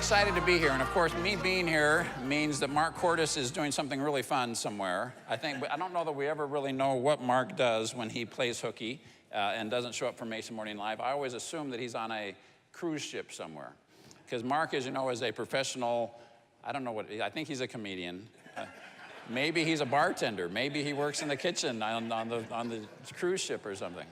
excited to be here, and of course, me being here means that Mark Cordes is doing something really fun somewhere. I don't know that we ever really know what Mark does when he plays hooky and doesn't show up for Mesa Morning Live. I always assume that he's on a cruise ship somewhere, because Mark, as you know, is a professional. I don't know what. I think he's a comedian. Maybe he's a bartender. Maybe he works in the kitchen on the cruise ship or something.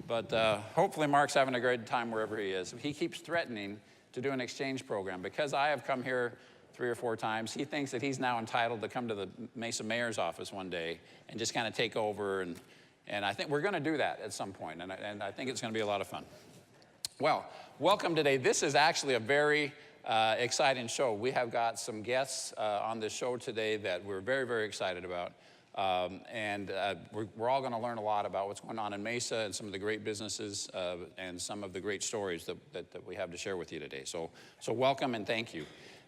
But hopefully, Mark's having a great time wherever he is. He keeps threatening to do an exchange program. Because I have come here 3 or 4 times, he thinks that he's now entitled to come to the Mesa mayor's office one day and just kind of take over. And I think we're going to do that at some point, and I think it's going to be a lot of fun. Well, welcome today. This is actually a very exciting show. We have got some guests on this show today that we're very, very excited about. We're all going to learn a lot about what's going on in Mesa and some of the great businesses and some of the great stories that we have to share with you today. So welcome and thank you.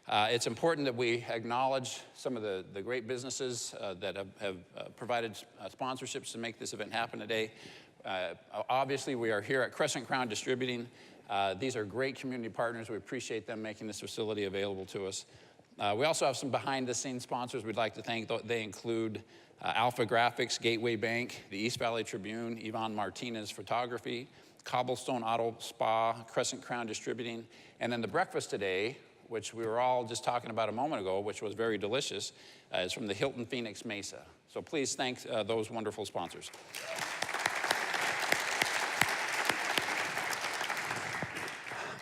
It's important that we acknowledge some of the great businesses that have provided sponsorships to make this event happen today. Obviously, we are here at Crescent Crown Distributing. These are great community partners. We appreciate them making this facility available to us. We also have some behind-the-scenes sponsors we'd like to thank. They include Alpha Graphics, Gateway Bank, the East Valley Tribune, Yvonne Martinez Photography, Cobblestone Auto Spa, Crescent Crown Distributing, and then the breakfast today, which we were all just talking about a moment ago, which was very delicious, is from the Hilton Phoenix Mesa. So please thank those wonderful sponsors.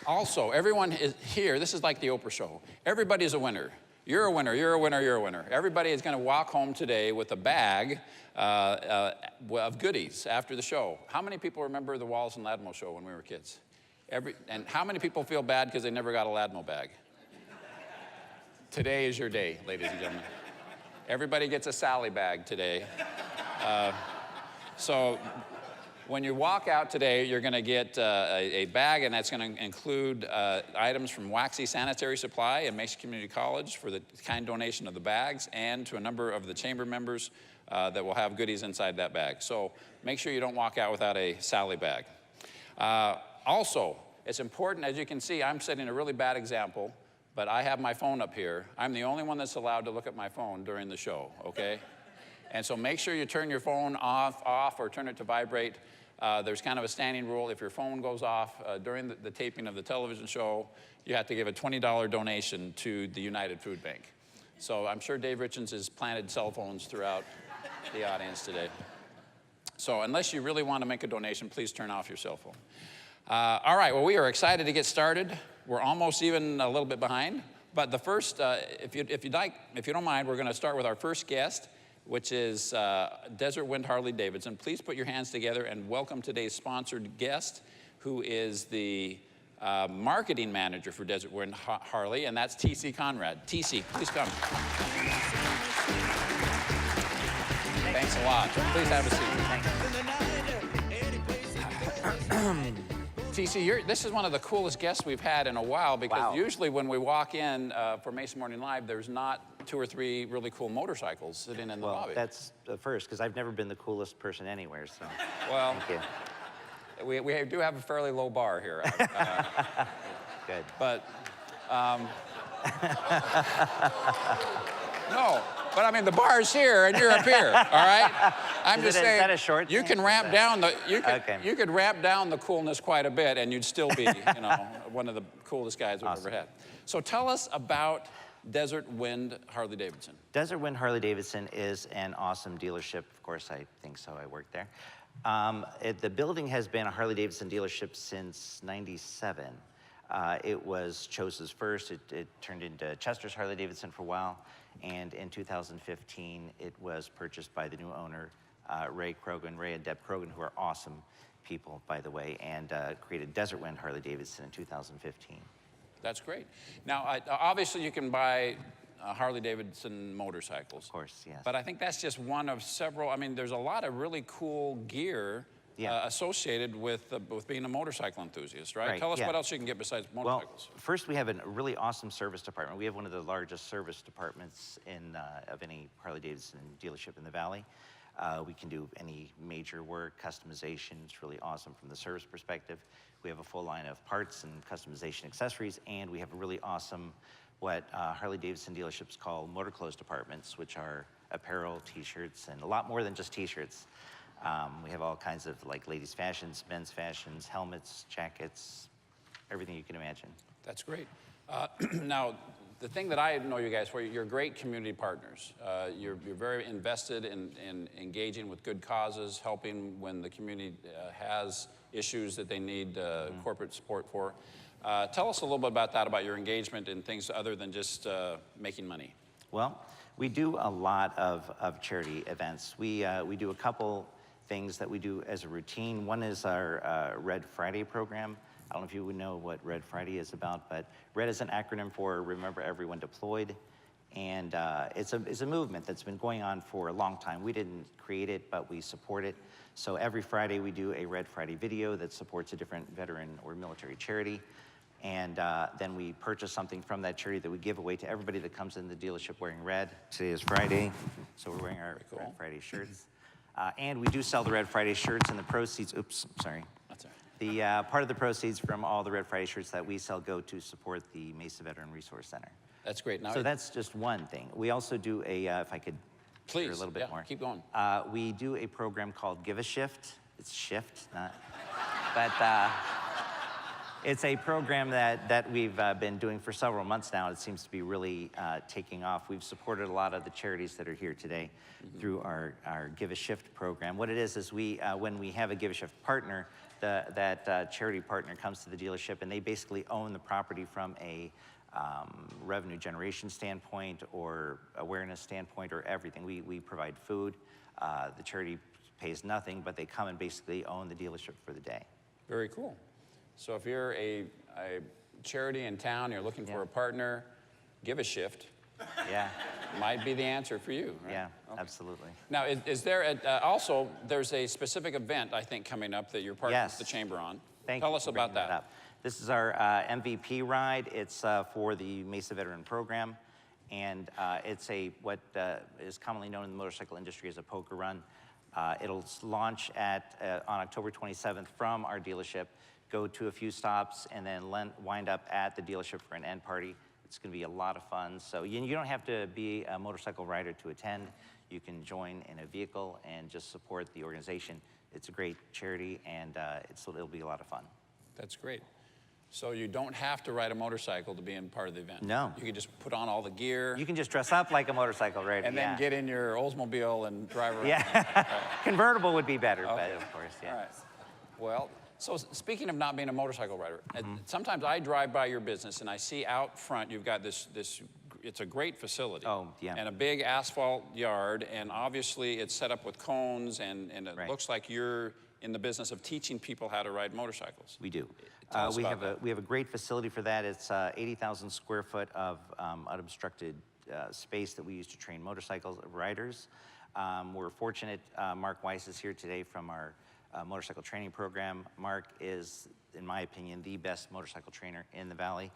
Also, everyone is here. This is like the Oprah show. Everybody's a winner. You're a winner, you're a winner, you're a winner. Everybody is going to walk home today with a bag of goodies after the show. How many people remember the Wallace and Ladmo show when we were kids? And how many people feel bad because they never got a Ladmo bag? Today is your day, ladies and gentlemen. Everybody gets a Sally bag today. So when you walk out today, you're going to get a bag, and that's going to include items from Waxy Sanitary Supply and Mesa Community College for the kind donation of the bags, and to a number of the chamber members that will have goodies inside that bag. So make sure you don't walk out without a Sally bag. Also, it's important, as you can see, I'm setting a really bad example, but I have my phone up here. I'm the only one that's allowed to look at my phone during the show, okay? And so make sure you turn your phone off or turn it to vibrate. There's kind of a standing rule. If your phone goes off during the taping of the television show, you have to give a $20 donation to the United Food Bank. So I'm sure Dave Richens has planted cell phones throughout the audience today. So unless you really want to make a donation, please turn off your cell phone. All right, well, we are excited to get started. We're almost even a little bit behind. But the first, if you don't mind, we're going to start with our first guest, which is Desert Wind Harley Davidson. Please put your hands together and welcome today's sponsored guest, who is the marketing manager for Desert Wind Harley, and that's T.C. Conrad. T.C., please come. Thanks a lot. Please have a seat. T.C., this is one of the coolest guests we've had in a while, because usually when we walk in for Mesa Morning Live, there's not 2 or 3 really cool motorcycles sitting in the lobby. Well, that's the first, because I've never been the coolest person anywhere, so well, thank you. We do have a fairly low bar here. Good. But, no, but I mean, the bar's here and you're up here, all right? I'm just saying, is that a short you thing? can ramp down the, Okay. you could ramp down the coolness quite a bit and you'd still be, you know, one of the coolest guys we've ever had. So tell us about Desert Wind Harley Davidson. Desert Wind Harley Davidson is an awesome dealership. Of course, I think so. I work there. The building has been a Harley Davidson dealership since '97. It was Chose's first. It turned into Chester's Harley Davidson for a while. And in 2015, it was purchased by the new owner, Ray and Deb Krogan, who are awesome people, by the way, and created Desert Wind Harley Davidson in 2015. That's great. Now, obviously, you can buy Harley Davidson motorcycles. Of course, yes. But I think that's just one of several. I mean, there's a lot of really cool gear associated with being a motorcycle enthusiast, right? Tell us what else you can get besides motorcycles. Well, first, we have a really awesome service department. We have one of the largest service departments of any Harley Davidson dealership in the Valley. We can do any major work, customization. It's really awesome from the service perspective. We have a full line of parts and customization accessories, and we have a really awesome, what Harley-Davidson dealerships call motor clothes departments, which are apparel, t-shirts, and a lot more than just t-shirts. We have all kinds of like ladies' fashions, men's fashions, helmets, jackets, everything you can imagine. That's great. Now, the thing that I know you guys for, you're great community partners. You're very invested in engaging with good causes, helping when the community has issues that they need corporate support for. Tell us a little bit about that, about your engagement in things other than just making money. Well, we do a lot of charity events. We do a couple things that we do as a routine. One is our Red Friday program. I don't know if you would know what Red Friday is about, but RED is an acronym for Remember Everyone Deployed. And it's a movement that's been going on for a long time. We didn't create it, but we support it. So every Friday we do a Red Friday video that supports a different veteran or military charity. And then we purchase something from that charity that we give away to everybody that comes in the dealership wearing red. Today is Friday, so we're wearing our Red Friday shirts. And we do sell the Red Friday shirts, and the proceeds, oops, sorry. That's all right. The part of the proceeds from all the Red Friday shirts that we sell go to support the Mesa Veteran Resource Center. That's great. Now, so that's just one thing. We also do a, if I could please, hear a little bit more. Keep going. We do a program called Give a Shift. It's shift, not, but it's a program that we've been doing for several months now. It seems to be really taking off. We've supported a lot of the charities that are here today through our Give a Shift program. What it is we, when we have a Give a Shift partner, that charity partner comes to the dealership and they basically own the property from a revenue generation standpoint or awareness standpoint or everything. We provide food. The charity pays nothing, but they come and basically own the dealership for the day. Very cool. So if you're a charity in town, you're looking for a partner, Give a Shift. Yeah. Might be the answer for you, right? Yeah, absolutely. Now, is there also, there's a specific event, I think, coming up that you're partnering with the Chamber on. Tell us about that. This is our MVP ride. It's for the Mesa Veteran Program, and it's what is commonly known in the motorcycle industry as a poker run. It'll launch on October 27th from our dealership, go to a few stops, and then wind up at the dealership for an end party. It's going to be a lot of fun. So you don't have to be a motorcycle rider to attend. You can join in a vehicle and just support the organization. It's a great charity, and it'll be a lot of fun. That's great. So you don't have to ride a motorcycle to be in part of the event? No. You can just put on all the gear. You can just dress up like a motorcycle rider. And then get in your Oldsmobile and drive around. Yeah. Convertible would be better, but of course, yeah. All right. Well, so speaking of not being a motorcycle rider, sometimes I drive by your business and I see out front you've got this it's a great facility. Oh, yeah. And a big asphalt yard, and obviously it's set up with cones, and it looks like you're in the business of teaching people how to ride motorcycles. We do. We have a great facility for that. It's 80,000 square foot of unobstructed space that we use to train motorcycle riders. We're fortunate, Mark Weiss is here today from our motorcycle training program. Mark is, in my opinion, the best motorcycle trainer in the Valley.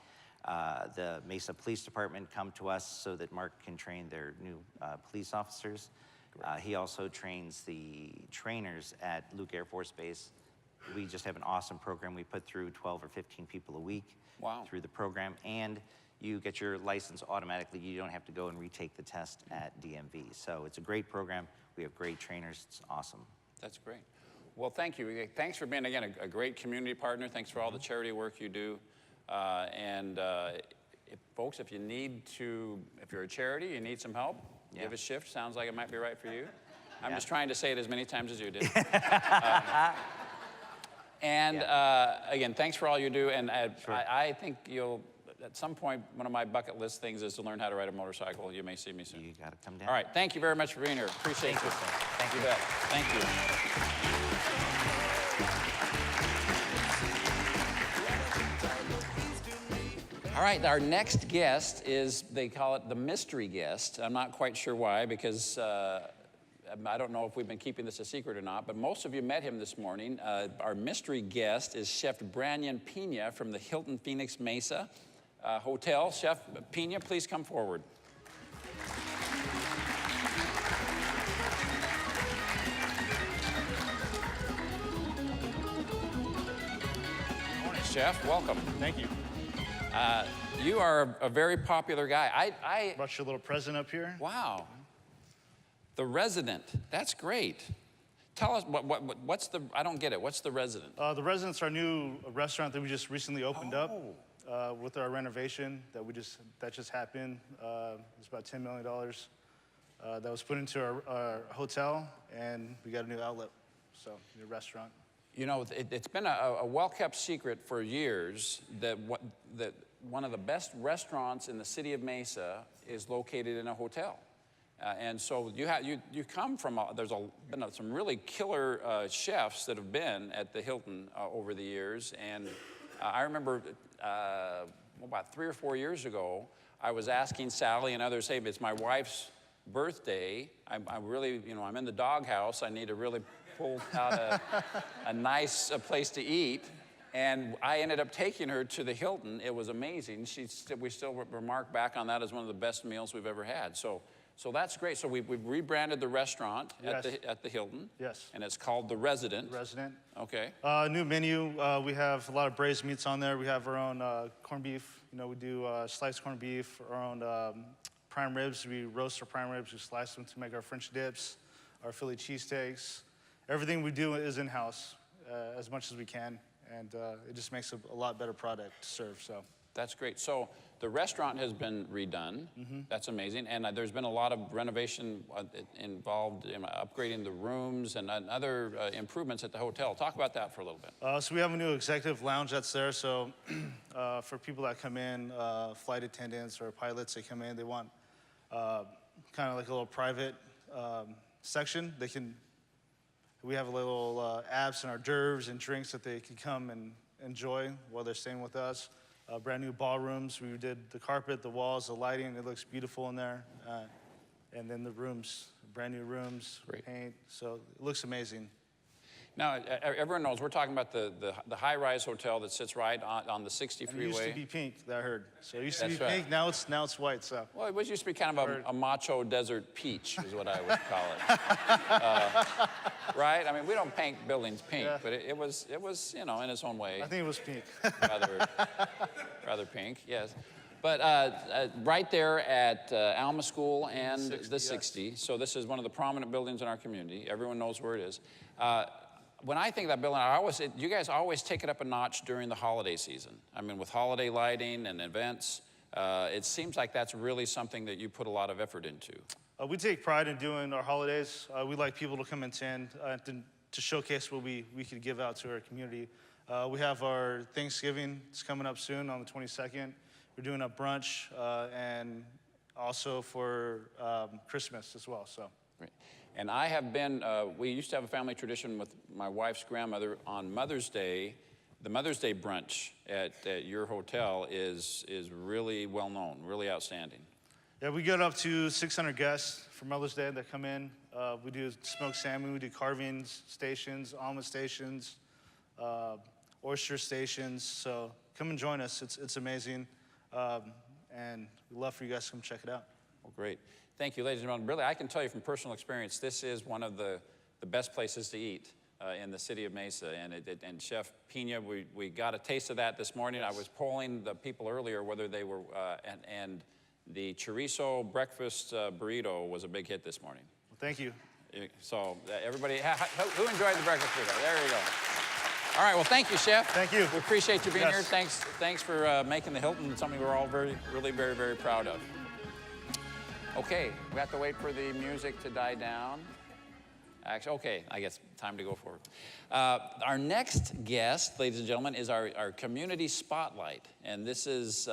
The Mesa Police Department come to us so that Mark can train their new police officers. He also trains the trainers at Luke Air Force Base. We just have an awesome program. We put through 12 or 15 people a week through the program, and you get your license automatically. You don't have to go and retake the test at DMV. So it's a great program. We have great trainers. It's awesome. That's great. Well, thank you. Thanks for being, again, a great community partner. Thanks for all the charity work you do. Folks, if you're a charity, you need some help, Give a Shift. Sounds like it might be right for you. I'm just trying to say it as many times as you did. Again, thanks for all you do. And I think you'll, at some point, one of my bucket list things is to learn how to ride a motorcycle. You may see me soon. You got to come down. All right. Thank you very much for being here. Appreciate it. Thank you. Thank you. All right, our next guest is, they call it the mystery guest. I'm not quite sure why, because I don't know if we've been keeping this a secret or not, but most of you met him this morning. Our mystery guest is Chef Branyan Pina from the Hilton Phoenix Mesa Hotel. Chef Pina, please come forward. Chef. Welcome. Thank you. You are a very popular guy. Brought you a little present up here. Wow. The Resident. That's great. Tell us, what's the, I don't get it. What's the Resident? The Resident's our new restaurant that we just recently opened up with our renovation that just happened. It's about $10 million that was put into our hotel, and we got a new outlet, so new restaurant. You know, it's been a well-kept secret for years that one of the best restaurants in the city of Mesa is located in a hotel. And so you come from, there's been some really killer chefs that have been at the Hilton over the years. And I remember about 3 or 4 years ago, I was asking Sally and others, hey, it's my wife's birthday. I'm really, I'm in the doghouse. I need to really pull out a nice place to eat. And I ended up taking her to the Hilton. It was amazing. We still remark back on that as one of the best meals we've ever had. So that's great. So we've rebranded the restaurant at the Hilton. Yes. And it's called The Resident. Resident. Okay. New menu. We have a lot of braised meats on there. We have our own corned beef. We do sliced corned beef, our own prime ribs. We roast our prime ribs. We slice them to make our French dips, our Philly cheesesteaks. Everything we do is in-house as much as we can. And it just makes a lot better product to serve, so. That's great. So the restaurant has been redone. Mm-hmm. That's amazing. And there's been a lot of renovation involved in upgrading the rooms and other improvements at the hotel. Talk about that for a little bit. So we have a new executive lounge that's there. So for people that come in, flight attendants or pilots, they come in, they want kind of like a little private section. We have a little apps and hors d'oeuvres and drinks that they can come and enjoy while they're staying with us. Brand new ballrooms. We did the carpet, the walls, the lighting. It looks beautiful in there. And then the rooms, brand new rooms, paint. So it looks amazing. Now, everyone knows we're talking about the high-rise hotel that sits right on the 60 freeway. It used to be pink, that I heard. So it used to be pink, now it's white, so. Well, it used to be kind of a macho desert peach is what I would call it. Right? I mean, we don't paint buildings pink, but it was in its own way. I think it was pink. rather pink, yes. But right there at Alma School and 60, the 60, so this is one of the prominent buildings in our community. Everyone knows where it is. When I think of that building, you guys always take it up a notch during the holiday season. I mean, with holiday lighting and events, it seems like that's really something that you put a lot of effort into. We take pride in doing our holidays. We like people to come and attend to showcase what we could give out to our community. We have our Thanksgiving. It's coming up soon on the 22nd. We're doing a brunch and also for Christmas as well. So. Right. And I have been, we used to have a family tradition with my wife's grandmother on Mother's Day. The Mother's Day brunch at your hotel is really well known, really outstanding. Yeah, we get up to 600 guests for Mother's Day that come in. We do smoked salmon, we do carvings stations, omelet stations, oyster stations. So come and join us. It's amazing. And we'd love for you guys to come check it out. Well, great. Thank you, ladies and gentlemen. Really, I can tell you from personal experience, this is one of the best places to eat in the city of Mesa. And Chef Pina, we got a taste of that this morning. Yes. I was polling the people earlier whether they were, and the chorizo breakfast burrito was a big hit this morning. Well, thank you. So everybody, who enjoyed the breakfast burrito? There you go. All right, well, thank you, Chef. Thank you. We appreciate you being here. Thanks for making the Hilton something we're all really very, very proud of. Okay, we have to wait for the music to die down. Actually, okay, I guess time to go forward. Our next guest, ladies and gentlemen, is our community spotlight. And this is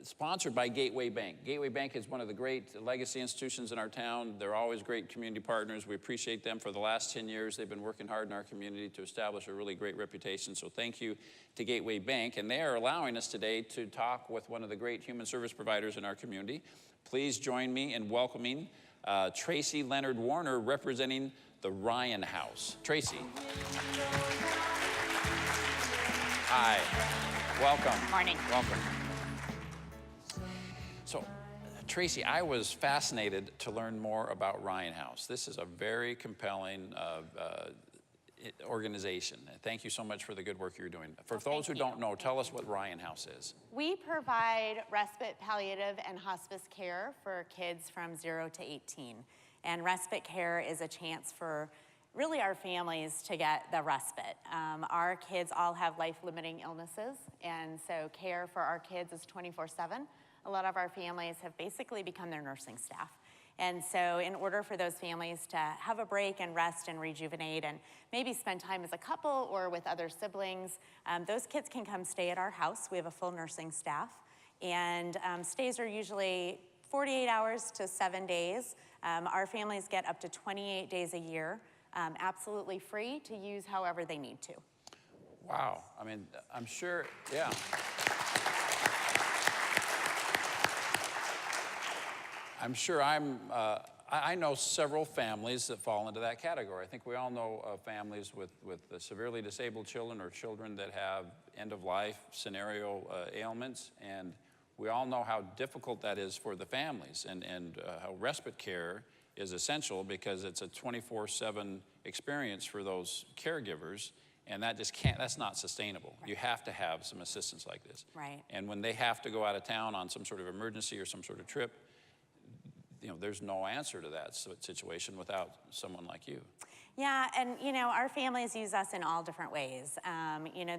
sponsored by Gateway Bank. Gateway Bank is one of the great legacy institutions in our town. They're always great community partners. We appreciate them. For the last 10 years, they've been working hard in our community to establish a really great reputation. So thank you to Gateway Bank. And they are allowing us today to talk with one of the great human service providers in our community. Please join me in welcoming Tracy Leonard Warner, representing the Ryan House. Tracy. Hi. Welcome. Morning. Welcome. So, Tracy, I was fascinated to learn more about Ryan House. This is a very compelling organization. Thank you so much for the good work you're doing. For Well, those who thank don't you. know, tell us what Ryan House is. We provide respite, palliative, and hospice care for kids from 0 to 18. And respite care is a chance for really our families to get the respite. Our kids all have life-limiting illnesses, and so care for our kids is 24/7. A lot of our families have basically become their nursing staff. And so in order for those families to have a break and rest and rejuvenate and maybe spend time as a couple or with other siblings, those kids can come stay at our house. We have a full nursing staff, and stays are usually 48 hours to 7 days. Our families get up to 28 days a year, absolutely free to use however they need to. Wow. I mean, I'm sure, yeah. I'm sure I know several families that fall into that category. I think we all know families with severely disabled children or children that have end-of-life scenario ailments, and we all know how difficult that is for the families, and how respite care is essential because it's a 24/7 experience for those caregivers, and that just can't, that's not sustainable. Right. You have to have some assistance like this. Right. And when they have to go out of town on some sort of emergency or some sort of trip, you know, there's no answer to that situation without someone like you. Yeah, and you know, our families use us in all different ways. You know,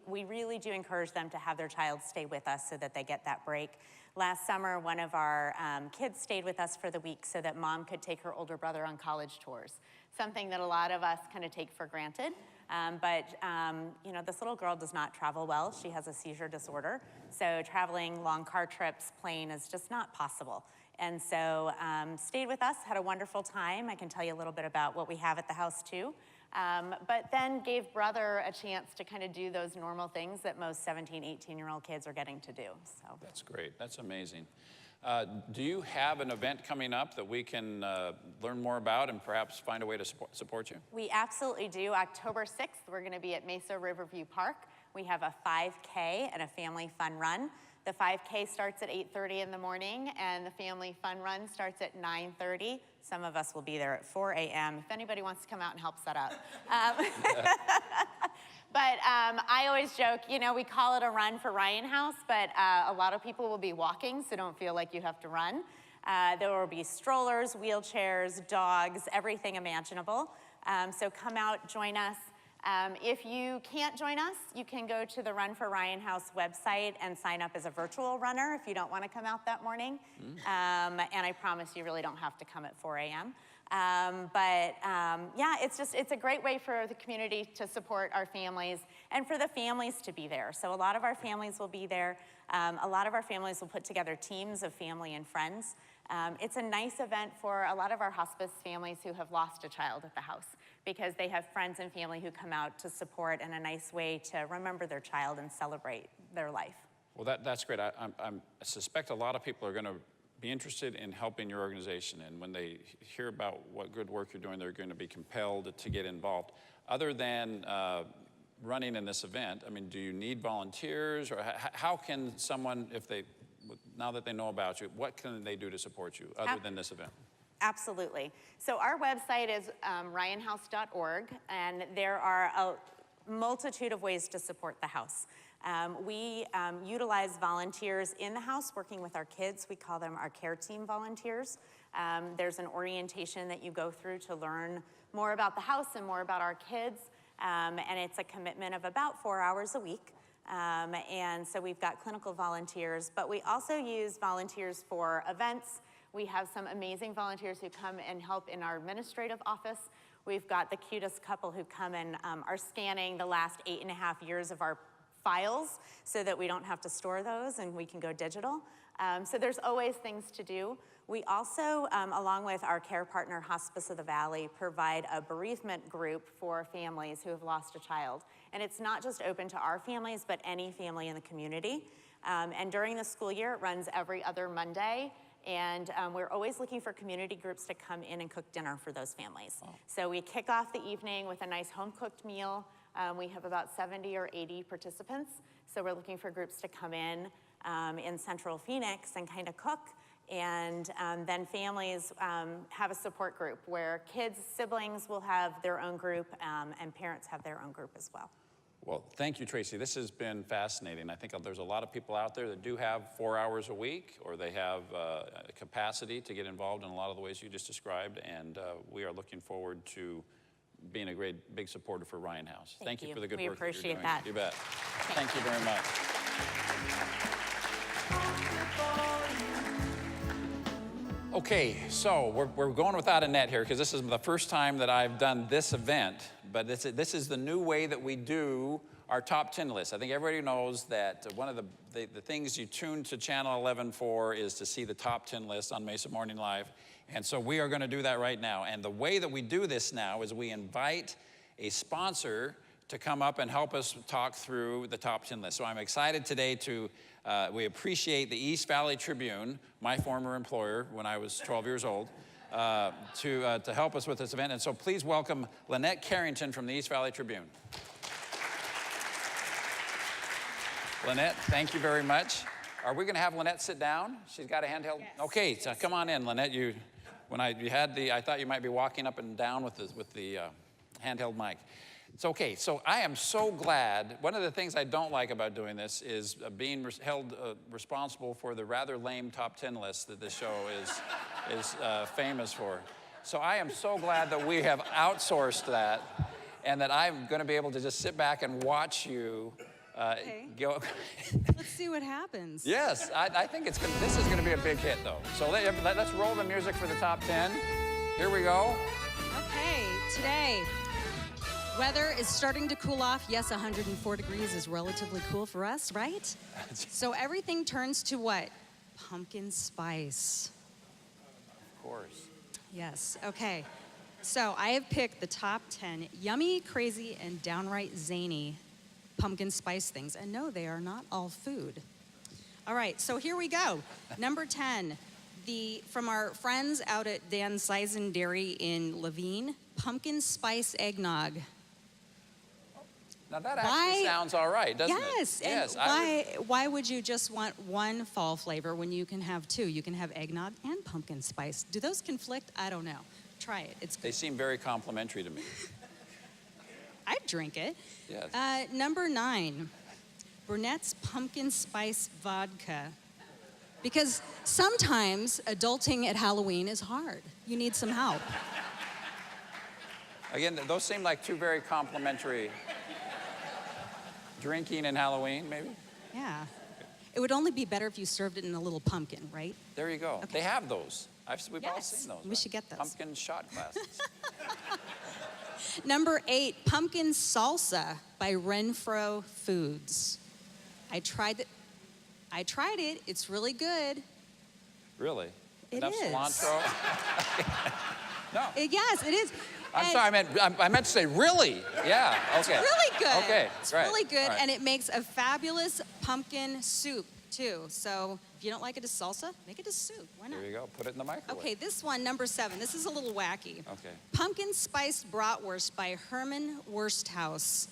we really do encourage them to have their child stay with us so that they get that break. Last summer, one of our kids stayed with us for the week so that mom could take her older brother on college tours, something that a lot of us kind of take for granted. You know, this little girl does not travel well. She has a seizure disorder, so traveling long car trips, plane, is just not possible. And so stayed with us, had a wonderful time. I can tell you a little bit about what we have at the house too. But then gave brother a chance to kind of do those normal things that most 17, 18-year-old kids are getting to do. So That's great. That's amazing. Do you have an event coming up that we can learn more about and perhaps find a way to support you? we absolutely do. October 6th, we're going to be at Mesa Riverview Park. We have a 5K and a family fun run. The 5K starts at 8:30 in the morning, and the family fun run starts at 9:30. Some of us will be there at 4 a.m. if anybody wants to come out and help set up. But I always joke, you know, we call it a run for Ryan House, but a lot of people will be walking, so don't feel like you have to run. There will be strollers, wheelchairs, dogs, everything imaginable. So come out, join us. If you can't join us, you can go to the Run for Ryan House website and sign up as a virtual runner if you don't want to come out that morning. And I promise you really don't have to come at 4 a.m. Yeah, it's a great way for the community to support our families and for the families to be there. So a lot of our families will be there. A lot of our families will put together teams of family and friends. It's a nice event for a lot of our hospice families who have lost a child at the house because they have friends and family who come out to support, and a nice way to remember their child and celebrate their life. Well, that's great. I suspect a lot of people are going to be interested in helping your organization, and when they hear about what good work you're doing, they're going to be compelled to get involved. Other than running in this event, I mean, do you need volunteers, or how can someone, now that they know about you, what can they do to support you other than this event? Absolutely. So our website is ryanhouse.org, and there are a multitude of ways to support the house. We utilize volunteers in the house working with our kids. We call them our care team volunteers. There's an orientation that you go through to learn more about the house and more about our kids, and it's a commitment of about 4 hours a week. And so we've got clinical volunteers, but we also use volunteers for events. We have some amazing volunteers who come and help in our administrative office. We've got the cutest couple who come and are scanning the last 8.5 years of our files so that we don't have to store those and we can go digital. So there's always things to do. We also, along with our care partner, Hospice of the Valley, provide a bereavement group for families who have lost a child. And it's not just open to our families, but any family in the community. And during the school year, it runs every other Monday. And we're always looking for community groups to come in and cook dinner for those families. Oh. So we kick off the evening with a nice home-cooked meal. We have about 70 or 80 participants. So we're looking for groups to come in Central Phoenix and kind of cook And then families have a support group where kids, siblings will have their own group, and parents have their own group as well. Well, thank you, Tracy. This has been fascinating. I think there's a lot of people out there that do have 4 hours a week, or they have capacity to get involved in a lot of the ways you just described, and we are looking forward to being a great big supporter for Ryan House. Thank you for the good work that you're doing. We appreciate that. You bet. Thank you very much. Okay, so we're going without a net here because this is the first time that I've done this event, but this is the new way that we do our top 10 list. I think everybody knows that one of the things you tune to Channel 11 for is to see the top 10 list on Mesa Morning Live, and so we are going to do that right now. And the way that we do this now is we invite a sponsor to come up and help us talk through the top 10 list. So I'm excited today to, we appreciate the East Valley Tribune, my former employer when I was 12 years old, to help us with this event. And so please welcome Lynette Carrington from the East Valley Tribune. Lynette, thank you very much. Are we gonna have Lynette sit down? She's got a handheld? Yes. Okay, so come on in, Lynette. I thought you might be walking up and down with the handheld mic. It's okay. So I am so glad. One of the things I don't like about doing this is being held responsible for the rather lame top 10 list that this show is famous for. So I am so glad that we have outsourced that, and that I'm going to be able to just sit back and watch you go. Let's see what happens. Yes, I think this is going to be a big hit, though. So let's roll the music for the top 10. Here we go. Okay, today. Weather is starting to cool off. Yes, 104 degrees is relatively cool for us, right? So everything turns to what? Pumpkin spice. Of course. Yes, okay. So I have picked the top 10 yummy, crazy, and downright zany pumpkin spice things. And no, they are not all food. All right, so here we go. Number 10, from our friends out at Dan Sizen Dairy in Levine, pumpkin spice eggnog. Now that actually sounds all right, doesn't it? Yes, and why would you just want one fall flavor when you can have two? You can have eggnog and pumpkin spice. Do those conflict? I don't know. Try it, it's good. They seem very complimentary to me. I'd drink it. Yes. Number 9, Burnett's pumpkin spice vodka. Because sometimes adulting at Halloween is hard. You need some help. Again, those seem like two very complimentary. Drinking in Halloween, maybe? Yeah. It would only be better if you served it in a little pumpkin, right? There you go. Okay. They have those. We've all Yes, seen those. we should get those. Pumpkin shot glasses. Number 8, pumpkin salsa by Renfro Foods. I tried it. It's really good. Really? It Enough is. cilantro? No. Yes, it is. I'm sorry, I meant to say really. Yeah, okay. It's really good. Okay, It's right. really good, Right. and it makes a fabulous pumpkin soup, too. So if you don't like it as salsa, make it as soup. Why not? There you go. Put it in the microwave. Okay, this one, number 7. This is a little wacky. Okay. Pumpkin spiced bratwurst by Herman Wursthaus.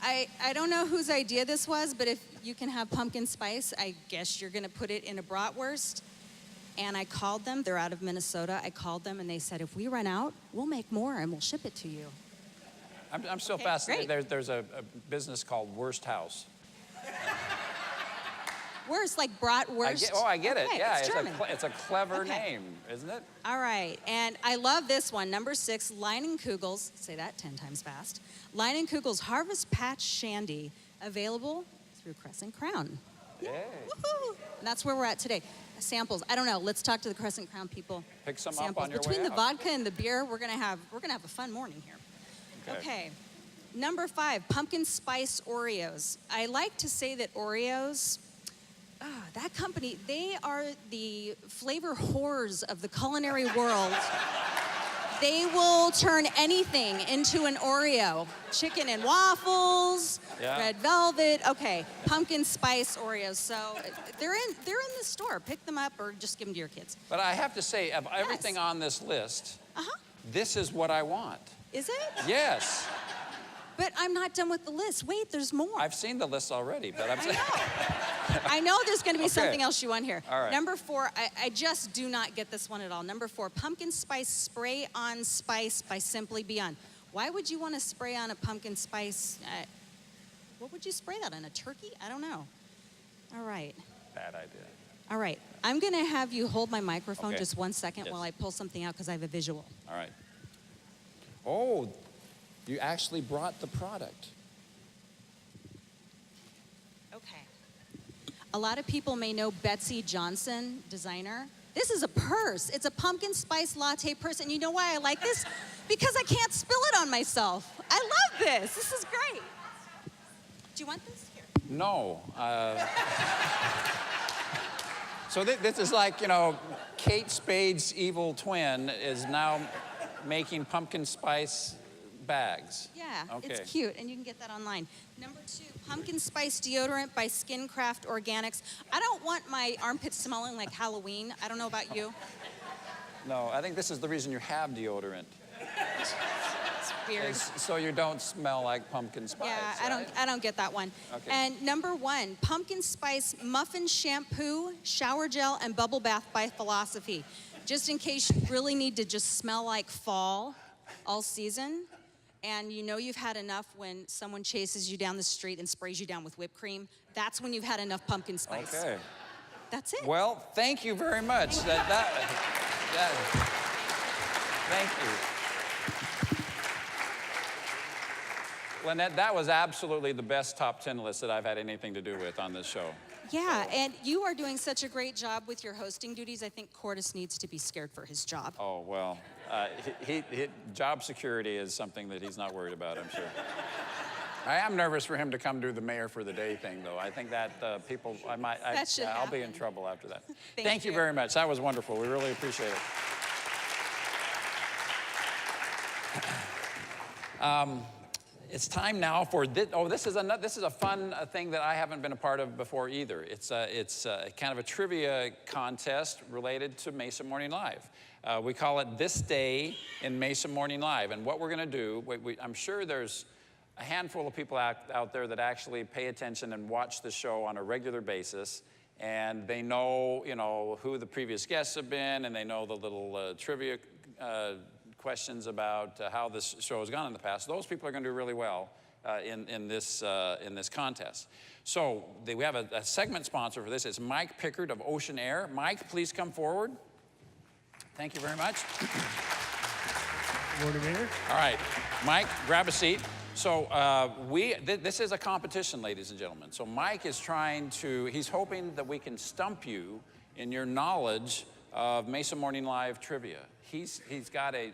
I don't know whose idea this was, but if you can have pumpkin spice, I guess you're going to put it in a bratwurst. And I called them. They're out of Minnesota. I called them, and they said, if we run out, we'll make more, and we'll ship it to you. I'm still Okay, fascinated. There's a business called Wurst House. Wurst, like bratwurst. I get it. Okay, Yeah, it's German. it's a clever Okay. name, isn't it? All right, and I love this one. Number 6, Leinenkugel's, say that 10 times fast. Leinenkugel's Harvest Patch Shandy, available through Crescent Crown. Yay. Woohoo! And that's where we're at today. Samples. I don't know. Let's talk to the Crescent Crown people. Pick some Samples. up on your way Between the out. vodka and the beer, we're gonna have a fun morning here. Okay. Number 5, pumpkin spice Oreos. I like to say that Oreos, that company, they are the flavor whores of the culinary world. They will turn anything into an Oreo. Chicken and waffles, red velvet. Okay, pumpkin spice Oreos. So they're in the store. Pick them up or just give them to your kids. But I have to say, of everything on this list, this is what I want. Is it? Yes. But I'm not done with the list. Wait, there's more. I've seen the list already, but I'm saying. I know there's going to be Okay. something else you want here. All right. Number 4, I just do not get this one at all. Number 4, pumpkin spice spray on spice by Simply Beyond. Why would you want to spray on a pumpkin spice? What would you spray that on? A turkey? I don't know. All right. Bad idea. All right. I'm going to have you hold my microphone Okay. just 1 second Yes. while I pull something out because I have a visual. All right. Oh, you actually brought the product. Okay. A lot of people may know Betsy Johnson, designer. This is a purse. It's a pumpkin spice latte purse. And you know why I like this? Because I can't spill it on myself. I love this. This is great. Do you want this? Here. No. So this is like, you know, Kate Spade's evil twin is now making pumpkin spice bags. Yeah, Okay. it's cute, and you can get that online. Number 2, pumpkin spice deodorant by Skincraft Organics. I don't want my armpits smelling like Halloween. I don't know about you. No, I think this is the reason you have deodorant. It's weird. Is so you don't smell like pumpkin spice. Yeah, right? I don't get that one. Okay. And number 1, pumpkin spice muffin shampoo, shower gel, and bubble bath by Philosophy. Just in case you really need to just smell like fall all season, and you know you've had enough when someone chases you down the street and sprays you down with whipped cream. That's when you've had enough pumpkin spice. Okay. That's it. Well, thank you very much. Thank you. Lynette, that was absolutely the best top 10 list that I've had anything to do with on this show. Yeah, and you are doing such a great job with your hosting duties. I think Cordis needs to be scared for his job. Oh, well, job security is something that he's not worried about, I'm sure. I am nervous for him to come do the mayor for the day thing, though. I think that That should I'll be in happen. trouble after that. Thank you you. very much. That was wonderful. We really appreciate it. It's time now for this. Oh, this is a fun thing that I haven't been a part of before either. It's kind of a trivia contest related to Mesa Morning Live. We call it This Day in Mesa Morning Live. And what we're going to do, I'm sure there's a handful of people out there that actually pay attention and watch the show on a regular basis. And they know, you know, who the previous guests have been, and they know the little trivia questions about how this show has gone in the past. Those people are going to do really well in this contest. So we have a segment sponsor for this. It's Mike Pickard of Ocean Air. Mike, please come forward. Thank you very much. Good morning, Mayor. All right, Mike, grab a seat. So this is a competition, ladies and gentlemen. So Mike is he's hoping that we can stump you in your knowledge of Mesa Morning Live trivia. He's got a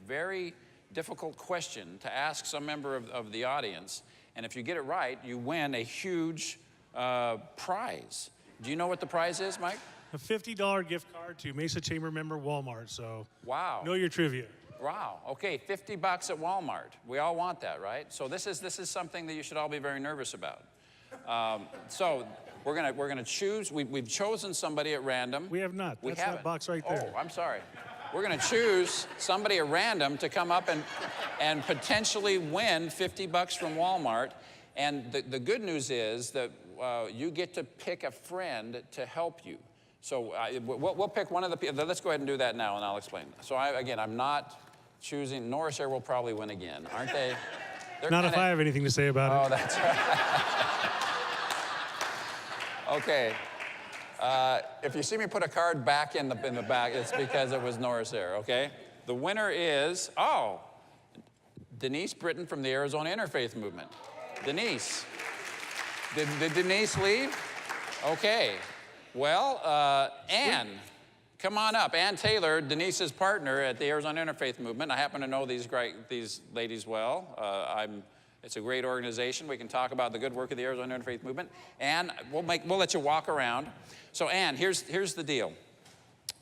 very difficult question to ask some member of the audience, and if you get it right, you win a huge prize. Do you know what the prize is, Mike? A $50 gift card to Mesa Chamber member Walmart, so Wow. know your trivia. Wow. Okay, $50 at Walmart. We all want that, right? So this is something that you should all be very nervous about. So we're gonna choose. We've chosen somebody at random. We have not. We That's haven't. that box right there. Oh, I'm sorry. We're gonna choose somebody at random to come up and potentially win $50 from Walmart. And the good news is that you get to pick a friend to help you. So we'll pick one of the people. Let's go ahead and do that now, and I'll explain. So again, I'm not choosing. Norris Air will probably win again, aren't they? Not if I have anything to say about Oh, it. that's right. Okay. If you see me put a card back in the back, it's because it was Norris Air, okay? The winner is, Denise Britton from the Arizona Interfaith Movement. Denise. Did Denise leave? Okay. Well, Ann, come on up. Ann Taylor, Denise's partner at the Arizona Interfaith Movement. I happen to know these ladies well. It's a great organization. We can talk about the good work of the Arizona Interfaith Movement. Ann, we'll let you walk around. So Ann, here's the deal.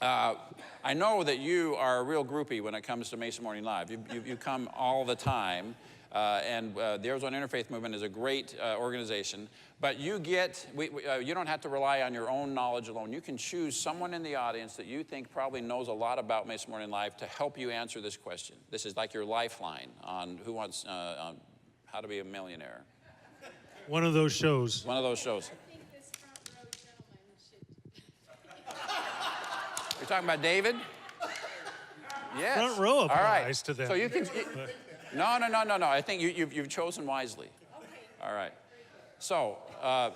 I know that you are a real groupie when it comes to Mesa Morning Live. You come all the time. And the Arizona Interfaith Movement is a great organization. But you don't have to rely on your own knowledge alone. You can choose someone in the audience that you think probably knows a lot about Mesa Morning Live to help you answer this question. This is like your lifeline on Who Wants, on How to Be a Millionaire. One of those shows. One of those shows. You're talking about David? Yes. Front row All right. applies to them. So you can. No. I think you've chosen wisely. All right. So, all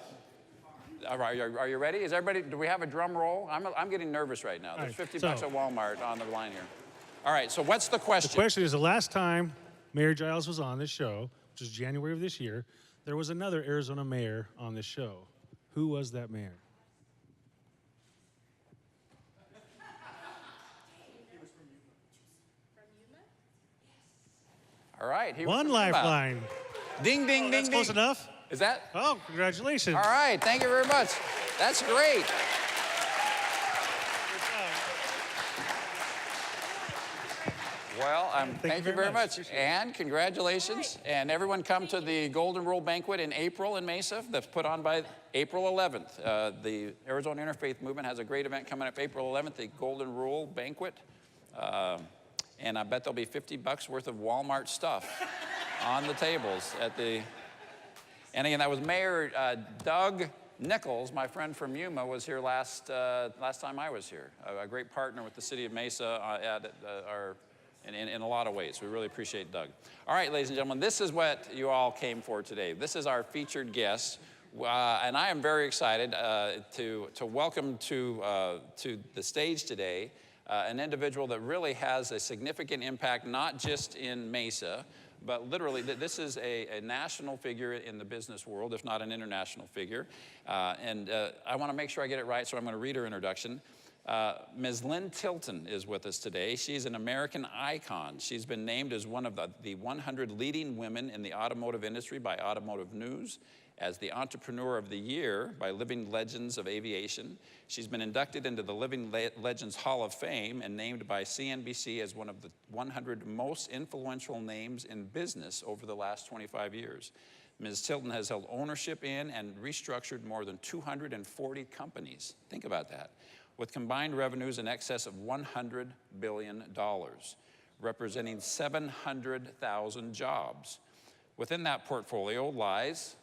right, are you ready? Is everybody? Do we have a drum roll? I'm getting nervous right now. There's All right, 50 bucks so- at Walmart on the line here. All right. So what's the question? The question is, the last time Mayor Giles was on this show, which is January of this year, there was another Arizona mayor on this show. Who was that mayor? All right. He was One from Yuma. lifeline. Ding, ding, ding, That's ding. close enough. Is that? Oh, congratulations. All right. Thank you very much. That's great. Well, thank you very much. And congratulations. And everyone come to the Golden Rule Banquet in April in Mesa that's put on by April 11th. The Arizona Interfaith Movement has a great event coming up April 11th, the Golden Rule Banquet. And I bet there'll be 50 bucks worth of Walmart stuff on the tables at the... And again, that was Mayor Doug Nichols, my friend from Yuma, was here last time I was here. A great partner with the city of Mesa in a lot of ways. We really appreciate Doug. All right, ladies and gentlemen, this is what you all came for today. This is our featured guest. And I am very excited to welcome to the stage today an individual that really has a significant impact, not just in Mesa, but literally, this is a national figure in the business world, if not an international figure. And I want to make sure I get it right, so I'm going to read her introduction. Ms. Lynn Tilton is with us today. She's an American icon. She's been named as one of the 100 leading women in the automotive industry by Automotive News, as the Entrepreneur of the Year by Living Legends of Aviation. She's been inducted into the Living Legends Hall of Fame and named by CNBC as one of the 100 most influential names in business over the last 25 years. Ms. Tilton has held ownership in and restructured more than 240 companies. Think about that. With combined revenues in excess of $100 billion, representing 700,000 jobs. Within that portfolio lies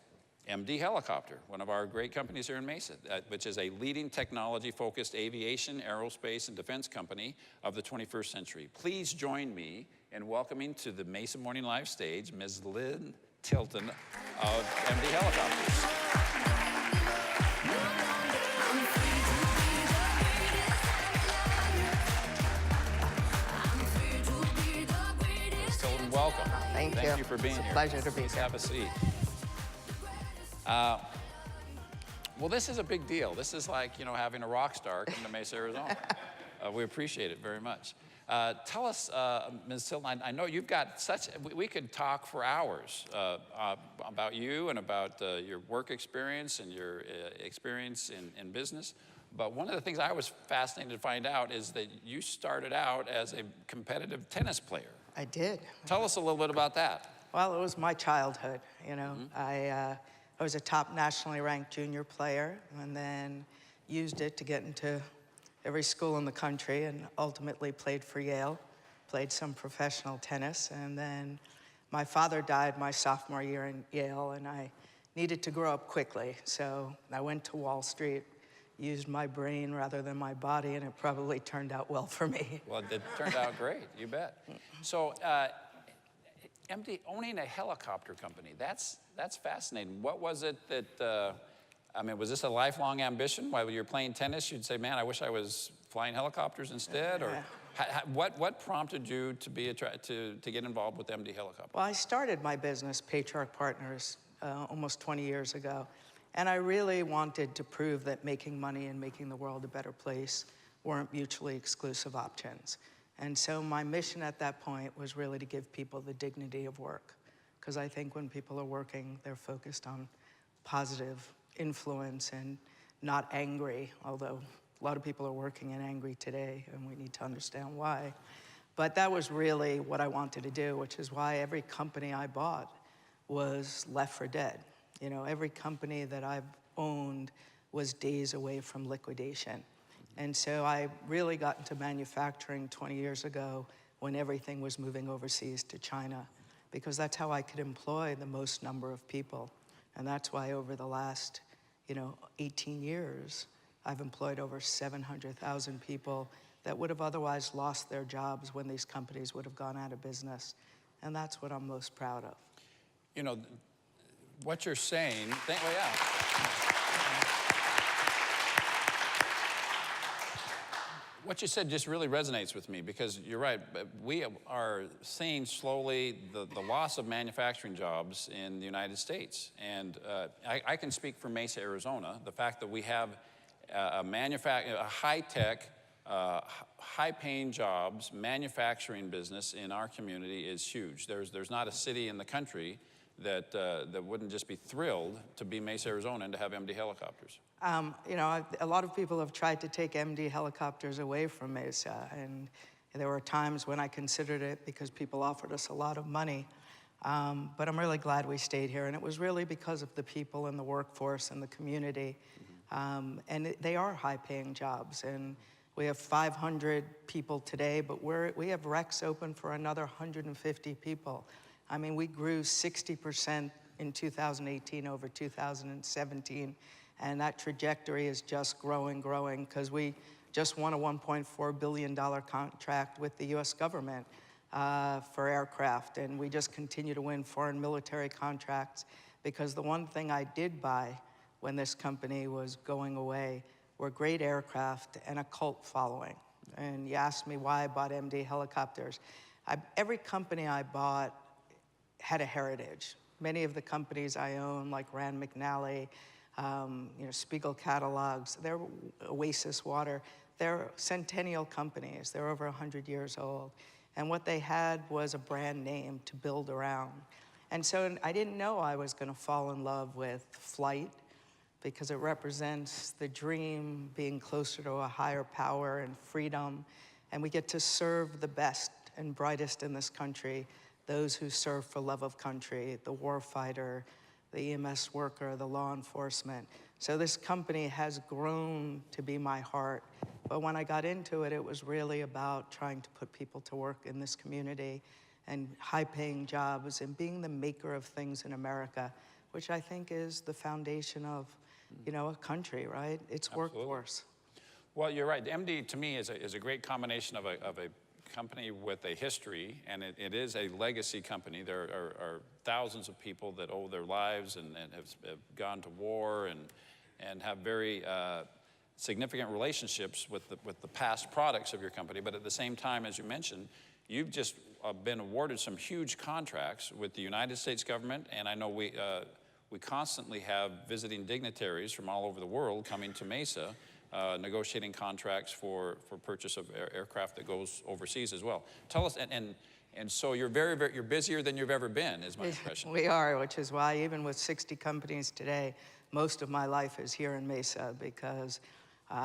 MD Helicopter, one of our great companies here in Mesa, which is a leading technology-focused aviation, aerospace, and defense company of the 21st century. Please join me in welcoming to the Mesa Morning Live stage, Ms. Lynn Tilton of MD Helicopters. Ms. Tilton, welcome. Thank you. Thank you for being It's a here. pleasure to be Please here. have a seat. Well, this is a big deal. This is like, having a rock star come to Mesa, Arizona. We appreciate it very much. Tell us, Ms. Tilton, I know you've got we could talk for hours about you and about your work experience and your experience in business. But one of the things I was fascinated to find out is that you started out as a competitive tennis player. I did. Tell us a little bit about that. Well, it was my childhood, I was a top nationally ranked junior player and then used it to get into every school in the country and ultimately played for Yale, played some professional tennis. And then my father died my sophomore year in Yale and I needed to grow up quickly. So I went to Wall Street, used my brain rather than my body, and it probably turned out well for me. Well, it turned out great, you bet. So, MD, owning a helicopter company, that's fascinating. What was it that, was this a lifelong ambition? While you were playing tennis, you'd say, man, I wish I was flying helicopters instead? Or what prompted you to get involved with MD Helicopter? Well, I started my business, Patriarch Partners, almost 20 years ago. And I really wanted to prove that making money and making the world a better place weren't mutually exclusive options. And so my mission at that point was really to give people the dignity of work. Because I think when people are working, they're focused on positive influence and not angry, although a lot of people are working and angry today, and we need to understand why. But that was really what I wanted to do, which is why every company I bought was left for dead. Every company that I've owned was days away from liquidation. And so I really got into manufacturing 20 years ago when everything was moving overseas to China, because that's how I could employ the most number of people. And that's why over the last, 18 years, I've employed over 700,000 people that would have otherwise lost their jobs when these companies would have gone out of business. And that's what I'm most proud of. You know, what you're saying, well, yeah. What you said just really resonates with me because you're right. We are seeing slowly the loss of manufacturing jobs in the United States. And I can speak for Mesa, Arizona. The fact that we have a high-tech, high-paying jobs, manufacturing business in our community is huge. There's not a city in the country that wouldn't just be thrilled to be Mesa, Arizona, and to have MD helicopters. You know, a lot of people have tried to take MD helicopters away from Mesa, and there were times when I considered it because people offered us a lot of money. But I'm really glad we stayed here, and it was really because of the people in the workforce and the community. And they are high-paying jobs, and we have 500 people today, but we have recs open for another 150 people. I mean, we grew 60% in 2018 over 2017. And that trajectory is just growing, because we just won a $1.4 billion contract with the US government for aircraft. And we just continue to win foreign military contracts because the one thing I did buy when this company was going away were great aircraft and a cult following. And you asked me why I bought MD helicopters. Every company I bought had a heritage. Many of the companies I own, like Rand McNally, you know, Spiegel Catalogs, they're Oasis Water, they're centennial companies. They're over 100 years old. And what they had was a brand name to build around. And so I didn't know I was going to fall in love with flight because it represents the dream, being closer to a higher power and freedom. And we get to serve the best and brightest in this country, those who serve for love of country, the war fighter, the EMS worker, the law enforcement. So this company has grown to be my heart. But when I got into it, it was really about trying to put people to work in this community and high-paying jobs and being the maker of things in America, which I think is the foundation of, you know, a country, right? It's workforce. Well, you're right. MD, to me, is a great combination of a company with a history, and it is a legacy company. There are thousands of people that owe their lives and have gone to war and have very significant relationships with the past products of your company. But at the same time, as you mentioned, you've just been awarded some huge contracts with the United States government, and I know we constantly have visiting dignitaries from all over the world coming to Mesa, negotiating contracts for purchase of aircraft that goes overseas as well. Tell us, and so you're you're busier than you've ever been, is my impression. We are, which is why even with 60 companies today, most of my life is here in Mesa because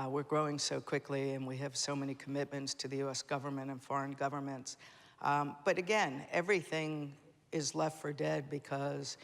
we're growing so quickly and we have so many commitments to the US government and foreign governments. But again, everything is left for dead because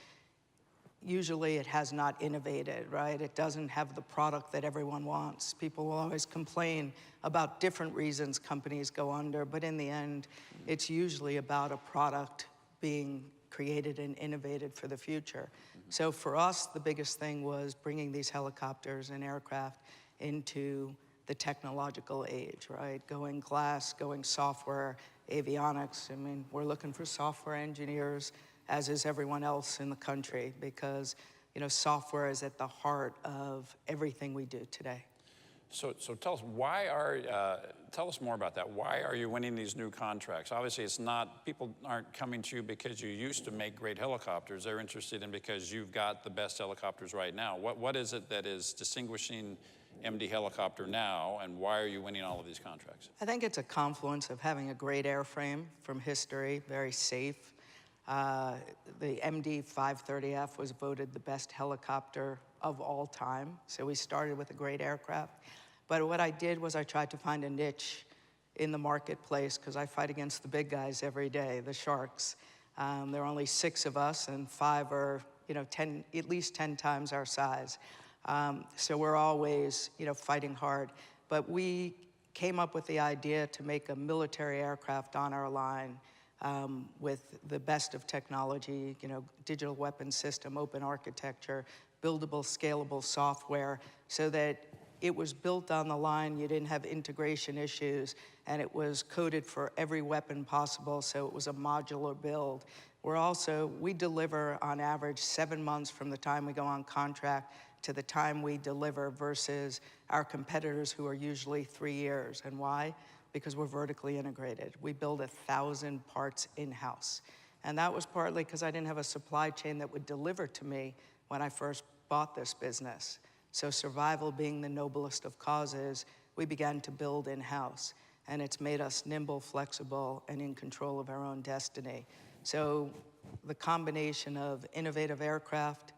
usually it has not innovated, right? It doesn't have the product that everyone wants. People will always complain about different reasons companies go under, but in the end, it's usually about a product being created and innovated for the future. So for us, the biggest thing was bringing these helicopters and aircraft into the technological age, right? Going glass, going software, avionics. I mean, we're looking for software engineers, as is everyone else in the country, because, you know, software is at the heart of everything we do today. So tell us, tell us more about that. Why are you winning these new contracts? Obviously, it's not, people aren't coming to you because you used to make great helicopters. They're interested in because you've got the best helicopters right now. What is it that is distinguishing MD Helicopter now, and why are you winning all of these contracts? I think it's a confluence of having a great airframe from history, very safe. The MD 530F was voted the best helicopter of all time. So we started with a great aircraft. But what I did was I tried to find a niche in the marketplace because I fight against the big guys every day, the sharks. There are only 6 of us and 5 are, you know, at least 10 times our size. So we're always, you know, fighting hard. But we came up with the idea to make a military aircraft on our line with the best of technology, you know, digital weapon system, open architecture, buildable, scalable software, so that it was built on the line, you didn't have integration issues, and it was coded for every weapon possible, so it was a modular build. We deliver on average 7 months from the time we go on contract to the time we deliver versus our competitors who are usually 3 years. And why? Because we're vertically integrated. We build 1,000 parts in-house. And that was partly because I didn't have a supply chain that would deliver to me when I first bought this business. So survival being the noblest of causes, we began to build in-house. And it's made us nimble, flexible, and in control of our own destiny. So the combination of innovative aircraft,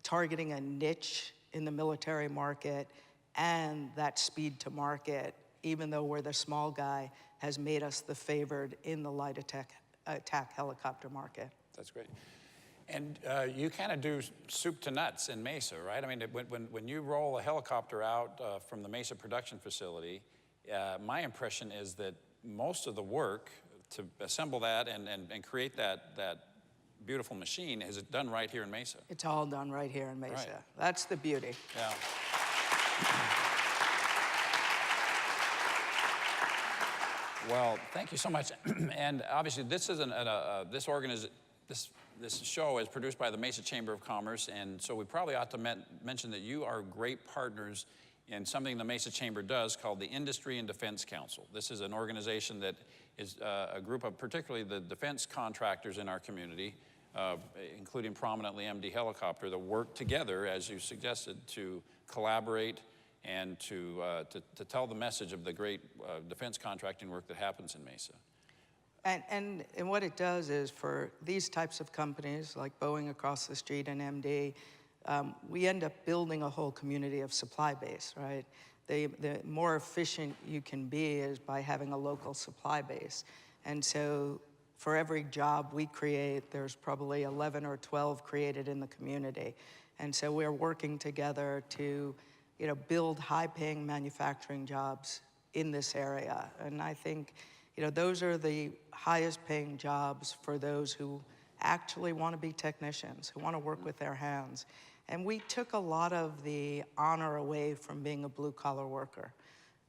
targeting a niche in the military market, and that speed to market, even though we're the small guy, has made us the favored in the light attack helicopter market. That's great. And you kind of do soup to nuts in Mesa, right? I mean, when you roll a helicopter out from the Mesa production facility, my impression is that most of the work to assemble that and create that beautiful machine is done right here in Mesa. It's all done right here in Mesa. Right. That's the beauty. Yeah. Well, thank you so much. And obviously, this isn't this show is produced by the Mesa Chamber of Commerce, and so we probably ought to mention that you are great partners in something the Mesa Chamber does called the Industry and Defense Council. This is an organization that is a group of particularly the defense contractors in our community, including prominently MD Helicopter, that work together, as you suggested, to collaborate and to tell the message of the great defense contracting work that happens in Mesa. And what it does is for these types of companies, like Boeing across the street and MD, we end up building a whole community of supply base, right? The more efficient you can be is by having a local supply base. And so for every job we create, there's probably 11 or 12 created in the community. And so we're working together to build high-paying manufacturing jobs in this area. And I think those are the highest paying jobs for those who actually want to be technicians, who want to work with their hands. And we took a lot of the honor away from being a blue-collar worker.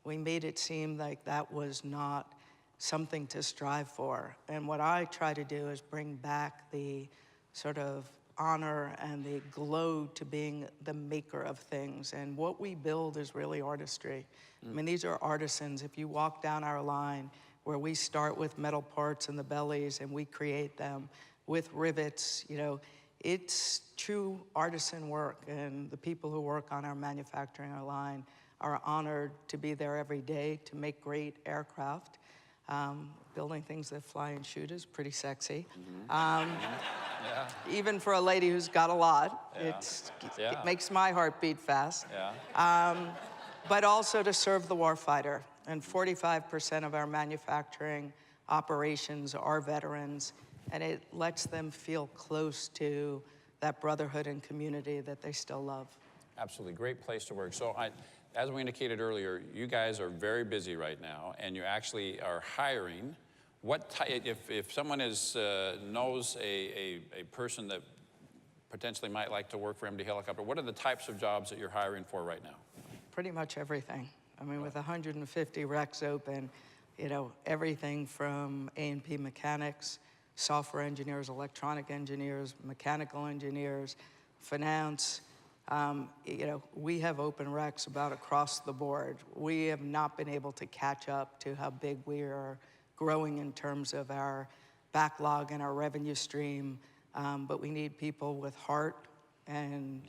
We made it seem like that was not something to strive for. And what I try to do is bring back the sort of honor and the glow to being the maker of things. And what we build is really artistry. I mean, these are artisans. If you walk down our line, where we start with metal parts and the bellies and we create them with rivets, it's true artisan work. And the people who work on our manufacturing our line are honored to be there every day to make great aircraft. Building things that fly and shoot is pretty sexy. Yeah. Even for a lady who's got a lot, Yeah. it makes my heart beat fast. Yeah. But also to serve the warfighter. And 45% of our manufacturing operations are veterans, and it lets them feel close to that brotherhood and community that they still love. Absolutely, great place to work. So as we indicated earlier, you guys are very busy right now, and you actually are hiring. If someone knows a person that potentially might like to work for MD Helicopter, what are the types of jobs that you're hiring for right now? Pretty much everything. I mean, with 150 recs open, everything from A&P mechanics, software engineers, electronic engineers, mechanical engineers, finance. We have open recs about across the board. We have not been able to catch up to how big we are growing in terms of our backlog and our revenue stream, but we need people with heart and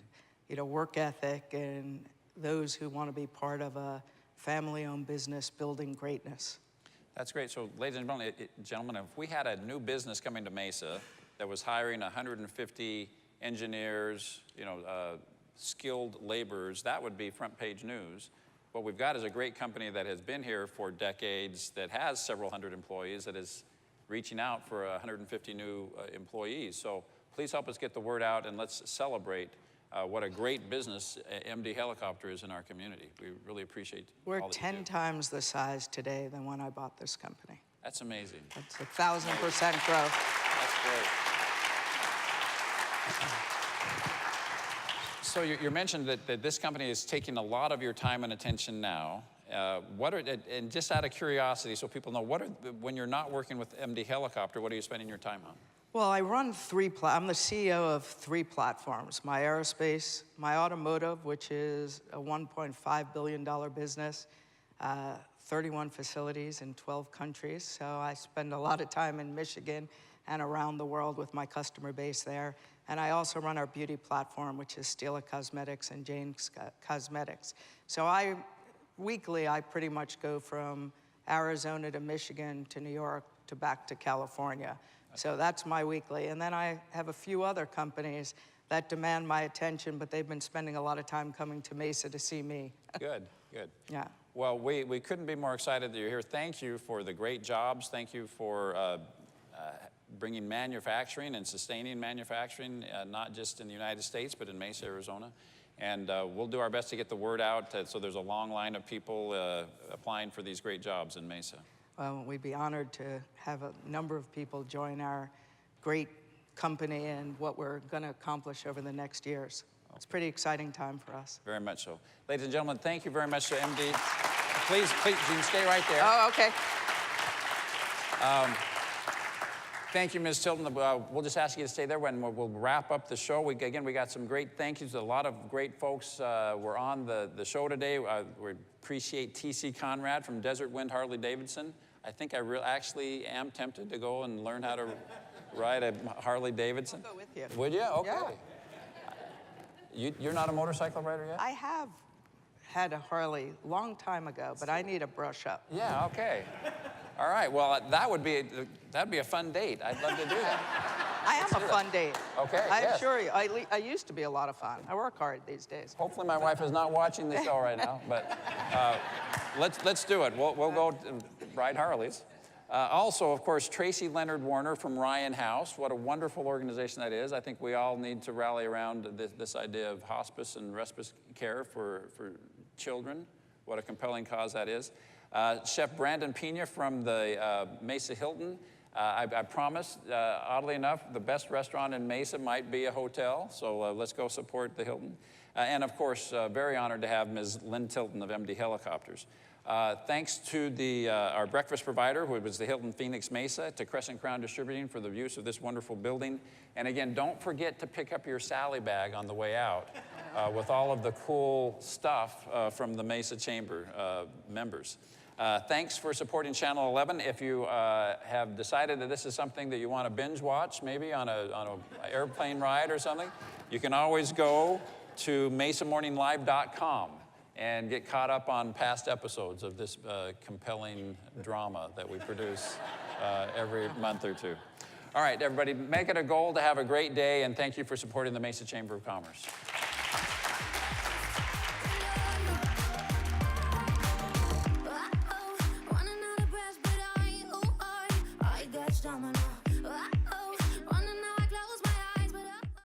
work ethic and those who want to be part of a family-owned business building greatness. That's great. So, ladies and gentlemen, if we had a new business coming to Mesa that was hiring 150 engineers, skilled laborers, that would be front page news. What we've got is a great company that has been here for decades, that has several hundred employees, that is reaching out for 150 new employees. So please help us get the word out, and let's celebrate what a great business MD Helicopter is in our community. We really appreciate We're all that 10 you do. times the size today than when I bought this company. That's amazing. That's 1,000% growth. That's great. So you mentioned that this company is taking a lot of your time and attention now. And just out of curiosity, so people know, when you're not working with MD Helicopter, what are you spending your time on? Well, I run I'm the CEO of 3 platforms: my aerospace, my automotive, which is a $1.5 billion business, 31 facilities in 12 countries. So I spend a lot of time in Michigan and around the world with my customer base there. And I also run our beauty platform, which is Stila Cosmetics and Jane's Cosmetics. So weekly, I pretty much go from Arizona to Michigan to New York to back to California. So that's my weekly. And then I have a few other companies that demand my attention, but they've been spending a lot of time coming to Mesa to see me. Good, good. Yeah. Well, we couldn't be more excited that you're here. Thank you for the great jobs. Thank you for bringing manufacturing and sustaining manufacturing, not just in the United States, but in Mesa, Arizona. And we'll do our best to get the word out so there's a long line of people applying for these great jobs in Mesa. Well, we'd be honored to have a number of people join our great company and what we're going to accomplish over the next years. It's a pretty exciting time for us. Very much so. Ladies and gentlemen, thank you very much to MD. Please, you can stay right there. Oh, okay. Thank you, Ms. Tilton. We'll just ask you to stay there when we'll wrap up the show. Again, we got some great thank yous. A lot of great folks were on the show today. We appreciate T.C. Conrad from Desert Wind Harley Davidson. I think I actually am tempted to go and learn how to ride a Harley Davidson. I'll go with you. Would you? Okay. Yeah. You're not a motorcycle rider yet? I have had a Harley long time ago, but I need a brush up. Yeah, okay. All right, well, that'd be a fun date. I'd love to do that. I am a fun date. Okay, I yes. assure you, I used to be a lot of fun. I work hard these days. Hopefully my wife is not watching the show right now, but let's do it. We'll go ride Harleys. Also, of course, Tracy Leonard Warner from Ryan House. What a wonderful organization that is. I think we all need to rally around this idea of hospice and respite care for children. What a compelling cause that is. Chef Brandon Pena from the Mesa Hilton. I promise, oddly enough, the best restaurant in Mesa might be a hotel, so let's go support the Hilton. And of course, very honored to have Ms. Lynn Tilton of MD Helicopters. Thanks to our breakfast provider, who was the Hilton Phoenix Mesa, to Crescent Crown Distributing for the use of this wonderful building. And again, don't forget to pick up your Sally bag on the way out with all of the cool stuff from the Mesa Chamber members. Thanks for supporting Channel 11. If you have decided that this is something that you want to binge watch, maybe on an airplane ride or something, you can always go to mesamorninglive.com and get caught up on past episodes of this compelling drama that we produce every month or two. All right, everybody, make it a goal to have a great day, and thank you for supporting the Mesa Chamber of Commerce.